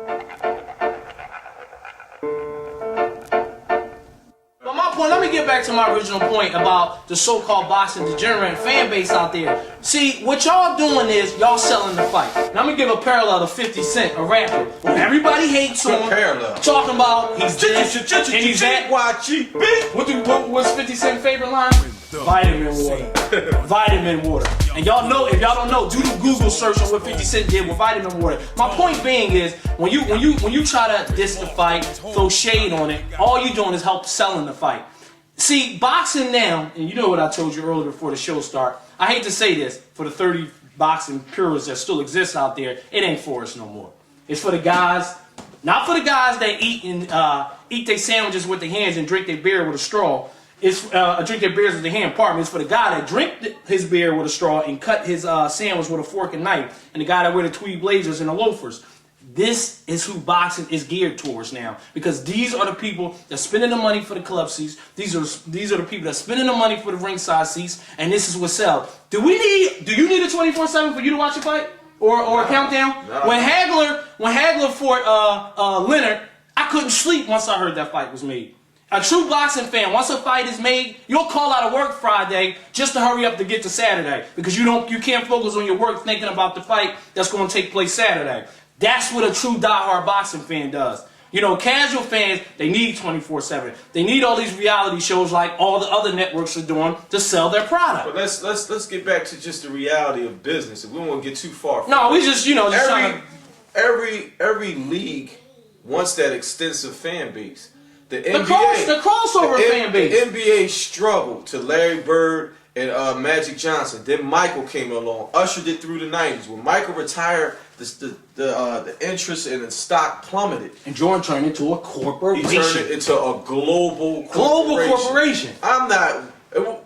But my point, let me get back to my original point about the so-called boxing degenerate fan base out there. See, what y'all doing is y'all selling the fight. Now, I'm gonna give a parallel to 50 Cent, a rapper. When everybody hates him, talking about he's this and he's that. What's 50 Cent's favorite line? Vitamin water. Vitamin water. And y'all know, if y'all don't know, do the Google search on what 50 Cent did with vitamin water. My point being is, when you try to diss the fight, throw shade on it, all you doing is help selling the fight. See, boxing now, and you know what I told you earlier before the show start, I hate to say this, for the 30 boxing purists that still exist out there, it ain't for us no more. It's for the guys, not for the guys that eat their sandwiches with their hands and drink their beer with a straw. It's drink their beers with their hand. Pardon me. It's for the guy that drink his beer with a straw and cut his sandwich with a fork and knife, and the guy that wear the tweed blazers and the loafers. This is who boxing is geared towards now, because these are the people that's spending the money for the club seats. These are the people that's spending the money for the ringside seats, and this is what sells. Do you need a 24/7 for you to watch a fight or a countdown? No. When Hagler fought Leonard, I couldn't sleep once I heard that fight was made. A true boxing fan, once a fight is made, you'll call out of work Friday just to hurry up to get to Saturday, because you can't focus on your work thinking about the fight that's going to take place Saturday. That's what a true diehard boxing fan does. You know, casual fans, they need 24/7. They need all these reality shows like all the other networks are doing to sell their product. But let's get back to just the reality of business. If we don't want to get too far from no, we just, you know, just every league wants that extensive fan base. The crossover fan base. The NBA struggled to Larry Bird and Magic Johnson. Then Michael came along, ushered it through the 90s. When Michael retired, the interest in the stock plummeted. And Jordan turned into a corporation. He turned it into a global corporation.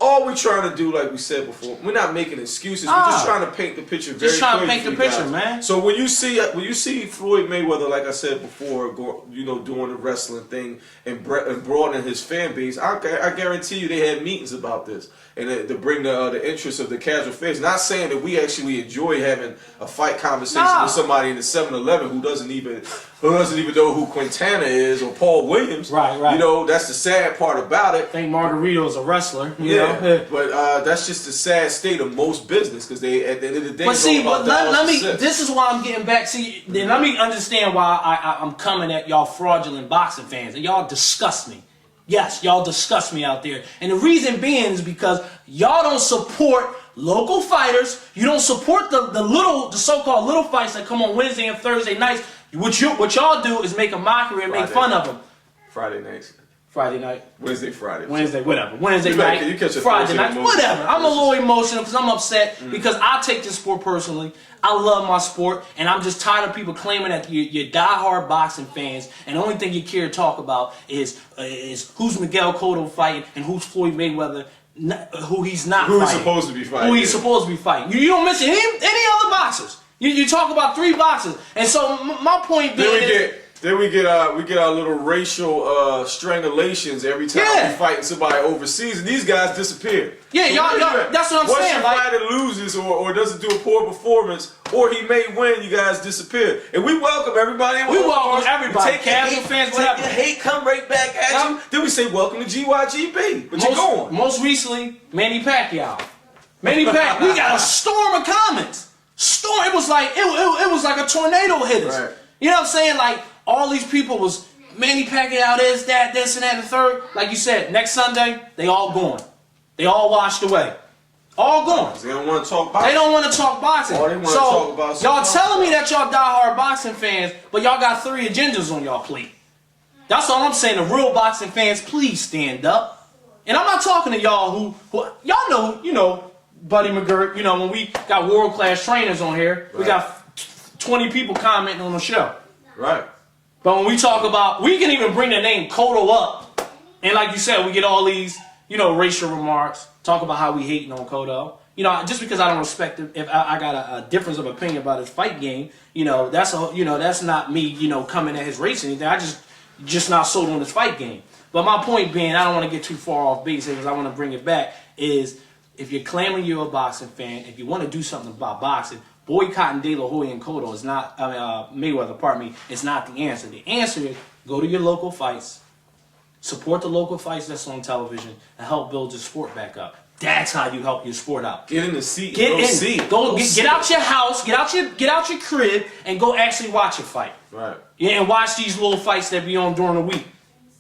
All we're trying to do, like we said before, we're not making excuses. We're just trying to paint the picture very clearly. Just trying to paint the picture, man. So when you see Floyd Mayweather, like I said before, doing the wrestling thing and broadening his fan base, I guarantee you they had meetings about this and to bring the interest of the casual fans. Not saying that we actually enjoy having a fight conversation with somebody in the 7-Eleven who doesn't even know who Quintana is or Paul Williams. Right. You know, that's the sad part about it. I think Margarito is a wrestler. You know? But that's just the sad state of most business, because they at the end of the day. But see, this is why I'm getting back. See, then let me understand why I'm coming at y'all fraudulent boxing fans, and y'all disgust me. Yes, y'all disgust me out there, and the reason being is because y'all don't support local fighters. You don't support the so-called little fights that come on Wednesday and Thursday nights. What y'all do is make a mockery and make fun of them. Friday nights. Friday night. Wednesday, Friday. Wednesday, whatever. Wednesday night, Friday night, whatever. I'm a little emotional because I'm upset because I take this sport personally. I love my sport, and I'm just tired of people claiming that you're diehard boxing fans, and the only thing you care to talk about is who's Miguel Cotto fighting and who's Floyd Mayweather, who he's not fighting. Who he's supposed to be fighting. Who he's supposed to be fighting. You don't mention any other boxers. You talk about 3 boxers, and so my point being Then we get our little racial strangulations every time we fighting somebody overseas, and these guys disappear. Yeah, so y'all, that's what I'm saying. Once your fighter loses or doesn't do a poor performance, or he may win, you guys disappear. And we welcome everybody. We welcome everybody. Casual fans, whatever. Take your hate, come right back at you. Then we say welcome to GYGB. But you're going. Most recently, Manny Pacquiao. Manny Pacquiao. We got a storm of comments. It was like a tornado hit us. Right. You know what I'm saying? Like, all these people was Manny Pacquiao, this and that, and the third. Like you said, next Sunday, they all gone. They all washed away. All gone. They don't want to talk boxing. They don't want to talk boxing. All they want to talk about y'all telling me that y'all diehard boxing fans, but y'all got 3 agendas on y'all plate. That's all I'm saying. The real boxing fans, please stand up. And I'm not talking to y'all who y'all know, Buddy McGirt, when we got world-class trainers on here, we got 20 people commenting on the show. Right. But when we talk about, we can even bring the name Cotto up. And like you said, we get all these, racial remarks, talk about how we hating on Cotto. Just because I don't respect him, if I got a difference of opinion about his fight game, that's not me, coming at his race or anything. I just not sold on his fight game. But my point being, I don't want to get too far off base because I want to bring it back, is if you're claiming you're a boxing fan, if you want to do something about boxing, boycotting De La Hoya and Cotto is not, Mayweather, pardon me, is not the answer. The answer is go to your local fights, support the local fights that's on television, and help build your sport back up. That's how you help your sport out. Get in the seat. Get in. See. Get out your house. Get out your crib and go actually watch a fight. Right. Yeah, and watch these little fights that be on during the week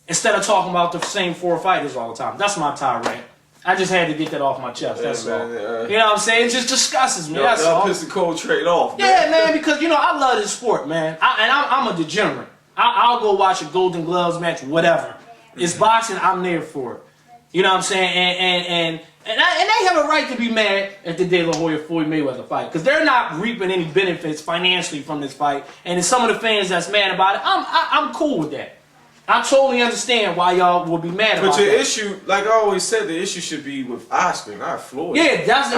instead of talking about the same 4 fighters all the time. That's my tirade. I just had to get that off my chest. That's all. You know what I'm saying? It just disgusts me. That's all. Piss the cold trade off. Yeah, man, because I love this sport, man. I'm a degenerate. I'll go watch a Golden Gloves match, whatever. It's boxing. I'm there for it. You know what I'm saying? And they have a right to be mad at the De La Hoya Floyd Mayweather fight because they're not reaping any benefits financially from this fight. And it's some of the fans that's mad about it. I'm cool with that. I totally understand why y'all will be mad about But your that. issue, like I always said, the issue should be with Oscar, not Floyd. Yeah, that's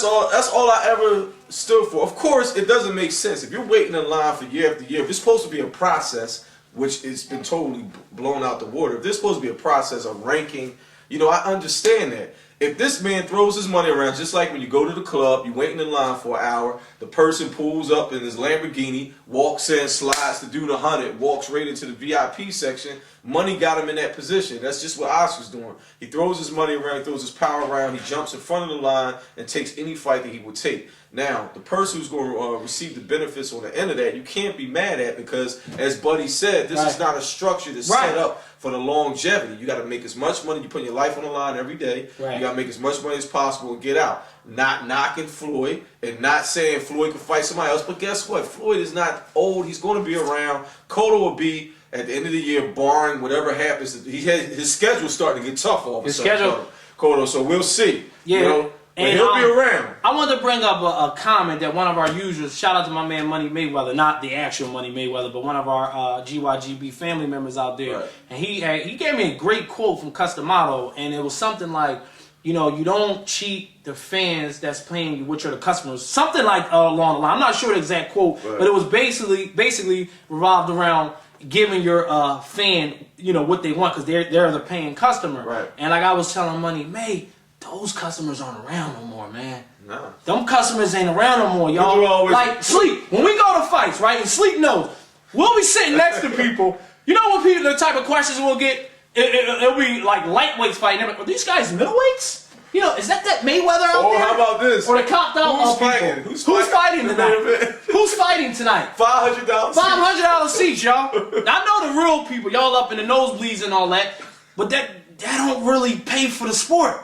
all I ever stood for. Of course, it doesn't make sense if you're waiting in line for year after year. If it's supposed to be a process, which has been totally blown out the water. If there's supposed to be a process of ranking, I understand that. If this man throws his money around, just like when you go to the club, you're waiting in line for an hour, the person pulls up in his Lamborghini, walks in, slides to do the 100, walks right into the VIP section, money got him in that position. That's just what Oscar's doing. He throws his money around, he throws his power around, he jumps in front of the line and takes any fight that he would take. Now, the person who's going to receive the benefits on the end of that, you can't be mad at because, as Buddy said, this is not a structure that's set up for the longevity. You got to make as much money. You put your life on the line every day. Right. You got to make as much money as possible and get out. Not knocking Floyd and not saying Floyd can fight somebody else. But guess what? Floyd is not old. He's going to be around. Cotto will be at the end of the year, barring whatever happens. His schedule's starting to get tough all of a sudden. Cotto, so we'll see. Yeah. And he'll be around. I wanted to bring up a comment that one of our users, shout out to my man Money Mayweather, not the actual Money Mayweather, but one of our GYGB family members out there. Right. And he gave me a great quote from Customato, and it was something like, you don't cheat the fans that's paying you, which are the customers. Something like along the line. I'm not sure the exact quote, but it was basically revolved around giving your fan, what they want because they're the paying customer. Right. And like I was telling Money, May, those customers aren't around no more, man. Nah. Them customers ain't around no more, y'all. Like Sleep, when we go to fights, right? And Sleep knows, we'll be sitting next to people. You know what the type of questions we'll get? It'll be like lightweights fighting. Are these guys middleweights? Is that Mayweather out there? How about this? Or the copped out Who's people? fighting? Who's fighting tonight? Who's fighting tonight? $500. $500 seats, y'all. I know the real people, y'all up in the nosebleeds and all that, but that don't really pay for the sport.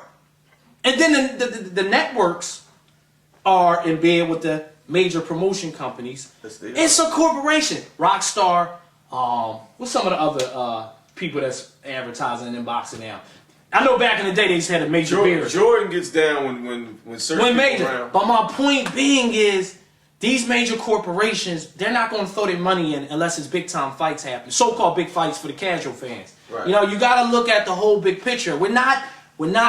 And then the networks are in bed with the major promotion companies. It's a corporation. Rockstar, what's some of the other people that's advertising and boxing now? I know back in the day they just had a major beard. Jordan gets down when certain people major. around. But my point being is these major corporations, they're not going to throw their money in unless it's big time fights happen. So-called big fights for the casual fans. Right. You got to look at the whole big picture. We're not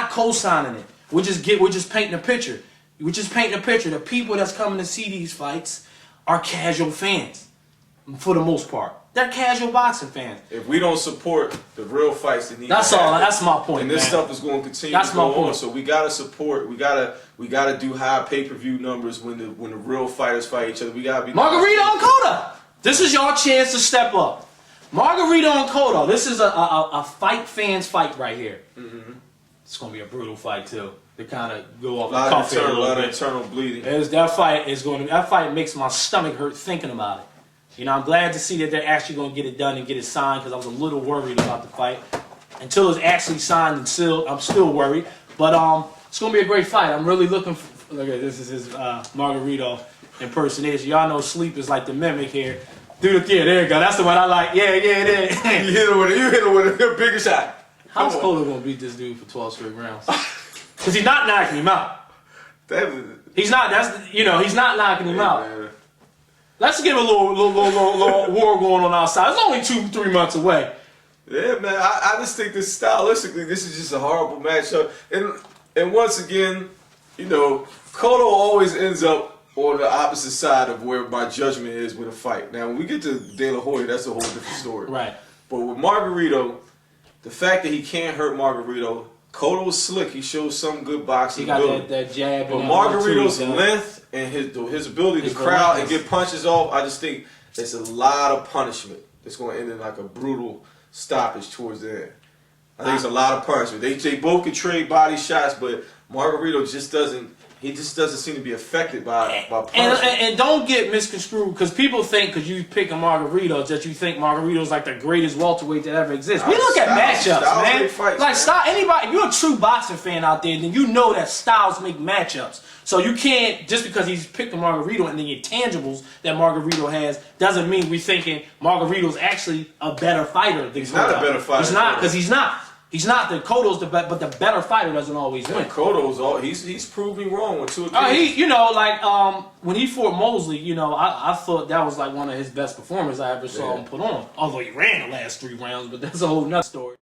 co-signing it. We're just painting a picture. We're just painting a picture. The people that's coming to see these fights are casual fans, for the most part. They're casual boxing fans. If we don't support the real fights that need that's to happen, all. That's my point. and this man. stuff is going to continue to go on. So we gotta support. We gotta do high pay-per-view numbers when the real fighters fight each other. We gotta be Margarito and Cotto. This is your chance to step up. Margarito and Cotto. This is a fight fans fight right here. Mm-hmm. It's gonna be a brutal fight too. They kind of go off the cuff here a little bit. Internal bleeding. That fight makes my stomach hurt thinking about it. I'm glad to see that they're actually going to get it done and get it signed because I was a little worried about the fight. Until it's actually signed and sealed, I'm still worried. But it's going to be a great fight. I'm really looking for... Look at this. This is his Margarito impersonation. Y'all know Sleep is like the mimic here. Dude, yeah, there you go. That's the one I like. Yeah, there. You hit him with a bigger shot. How's Cotto going to beat this dude for 12 straight rounds? Because he's not knocking him out. He's not knocking him out. Man. Let's get a little war going on outside. It's only 2-3 months away. Yeah, man. I just think this stylistically, this is just a horrible matchup. And once again, Cotto always ends up on the opposite side of where my judgment is with a fight. Now, when we get to De La Hoya, that's a whole different story. Right. But with Margarito, the fact that he can't hurt Margarito Cotto's slick. He shows some good boxing He got ability. that jab. But and Margarito's that length and his ability His to crowd and relentless. get punches off, I just think it's a lot of punishment. It's going to end in like a brutal stoppage towards the end. I think it's a lot of punishment. They both can trade body shots, but Margarito just doesn't. He just doesn't seem to be affected by punishment. And don't get misconstrued, because people think because you pick a Margarito that you think Margarito's like the greatest welterweight that ever exists. We look at matchups, man. Fights, like man. style, anybody. If you're a true boxing fan out there, then you know that styles make matchups. So you can't, just because he's picked a Margarito and the intangibles that Margarito has doesn't mean we're thinking Margarito's actually a better fighter than He's not a better fighter. He's not, because he's not. He's not. The Cotto's but the better fighter doesn't always win. Cotto's he's proved me wrong with 2 He, when he fought Mosley, I thought that was like one of his best performances I ever saw him put on. Although he ran the last 3 rounds, but that's a whole nother story.